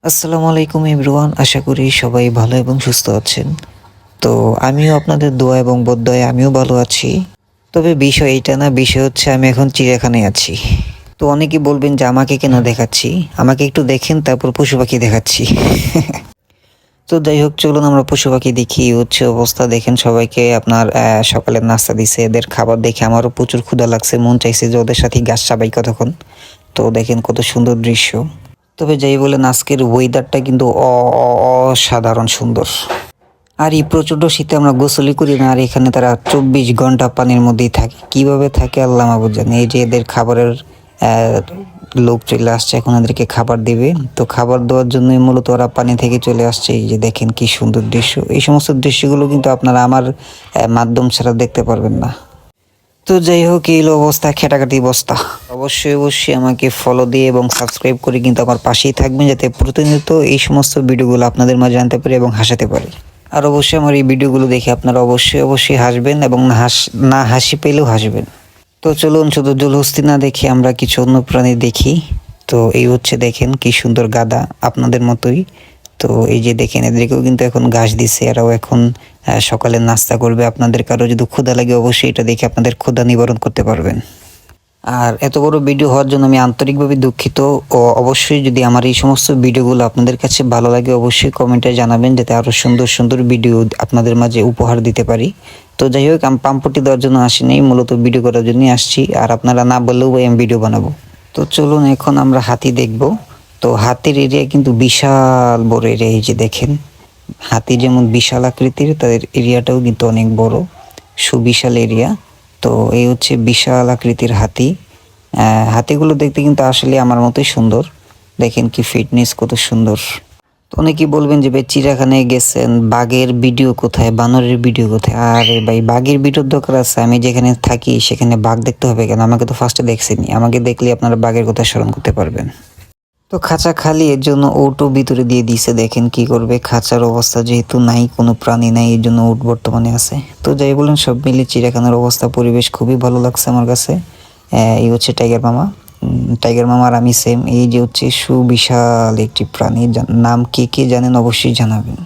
আসসালামু আলাইকুম এভরিওয়ান, আশা করি সবাই ভালো এবং সুস্থ আছেন। তো আমিও আপনাদের দোয়া এবং বোধদয়ে আমিও ভালো আছি। তবে বিষয় এইটা না, বিষয় হচ্ছে আমি এখন চিড়িয়াখানায় আছি। তো অনেকেই বলবেন যে আমাকে কেন দেখাচ্ছি, আমাকে একটু দেখেন তারপর পশু পাখি দেখাচ্ছি। তো যাই হোক, চলুন আমরা পশু পাখি দেখি। হচ্ছে অবস্থা দেখেন, সবাইকে আপনার সকালের নাস্তা দিছে, এদের খাবার দেখে আমারও প্রচুর ক্ষুধা লাগছে, মন চাইছে যে ওদের সাথে ঘাস চাবাই কতক্ষণ। তো দেখেন কত সুন্দর দৃশ্য। তবে যাই বলেন, আজকের ওয়েদারটা কিন্তু অসাধারণ সুন্দর। আর এই প্রচণ্ড শীতে আমরা গোসলই করি না, আর এখানে তারা 24 ঘন্টা পানির মধ্যেই থাকে। কিভাবে থাকে আল্লাহ মাবুদ জানে। এই যে এদের খাবারের লোক চলে আসছে, এখন এদেরকে খাবার দিবে। তো খাবার দেওয়ার জন্যই মূলত ওরা পানি থেকে চলে আসছে। এই যে দেখেন কি সুন্দর দৃশ্য। এই সমস্ত দৃশ্যগুলো কিন্তু আপনারা আমার মাধ্যম ছাড়া দেখতে পারবেন না। তো যাই হোক, এই হলো অবস্থা, খেটাখাটি অবস্থা। অবশ্যই আমাকে ফলো দিয়ে এবং সাবস্ক্রাইব করে কিন্তু আমার পাশেই থাকবেন, যাতে প্রতিনিয়ত এই সমস্ত ভিডিওগুলো আপনাদের মাঝে আনতে পারি এবং হাসাতে পারি। আর অবশ্যই আমার এই ভিডিওগুলো দেখে আপনারা অবশ্যই হাসবেন, এবং না হাসি পেলেও হাসবেন। তো চলুন, শুধু জলহস্তি না দেখে আমরা কিছু অন্য প্রাণী দেখি। তো এই হচ্ছে দেখেন কি সুন্দর গাধা, আপনাদের মতোই। তো এই যে দেখেন, এদেরকেও কিন্তু এখন ঘাস দিচ্ছে, এরাও এখন সকালে নাস্তা করবে। আপনাদের কারো যদি ক্ষুধা লাগে, অবশ্যই এটা দেখে আপনাদের ক্ষুধা নিবারণ করতে পারবেন। আর এত বড় ভিডিও হওয়ার জন্য আমি আন্তরিকভাবে দুঃখিত। ও অবশ্যই যদি আমার এই সমস্ত ভিডিওগুলো আপনাদের কাছে ভালো লাগে, অবশ্যই কমেন্টে জানাবেন, যাতে আরও সুন্দর ভিডিও আপনাদের মাঝে উপহার দিতে পারি। তো যাই হোক, আমি পাম্পটি দেওয়ার জন্য আসিনি, মূলত ভিডিও করার জন্যই আসছি। আর আপনারা না বললেও ভাই আমি ভিডিও বানাবো। তো চলুন, এখন আমরা হাতি দেখব। তো হাতির এরিয়া কিন্তু বিশাল বড় এরিয়া। এই যে দেখেন, হাতি যেমন বিশাল আকৃতির, তাদের এরিয়াটাও কিন্তু অনেক বড়, সুবিশাল এরিয়া। তো এই হচ্ছে বিশাল আকৃতির হাতি। হাতিগুলো দেখতে কিন্তু আসলে আমার মতোই সুন্দর। দেখেন কি ফিটনেস, কত সুন্দর। তো অনেকেই বলবেন যে ভাই, চিড়িয়াখানায় গেছেন, বাঘের ভিডিও কোথায়, বানরের ভিডিও কোথায়? আরে ভাই, বাঘের ভিডিওর দরকার আছে? আমি যেখানে থাকি সেখানে বাঘ দেখতে হবে কেন? আমাকে তো ফার্স্টে দেখছেনি, আমাকে দেখলে আপনারা বাঘের কথা স্মরণ করতে পারবেন। তো খাঁচা খালি, এর জন্য উটও ভিতরে দিয়ে দিয়েছে। দেখেন কি করবে, খাঁচার অবস্থা যেহেতু নাই, কোনো প্রাণী নাই, এর জন্য উট বর্তমানে আছে। তো যাই বলেন, সব মিলিয়ে চিড়িয়াখানার অবস্থা, পরিবেশ খুবই ভালো লাগছে আমার কাছে। এই হচ্ছে টাইগার মামা। টাইগার মামা আর আমি সেম। এই যে হচ্ছে সুবিশাল একটি প্রাণী, নাম কে কে জানেন অবশ্যই জানাবেন।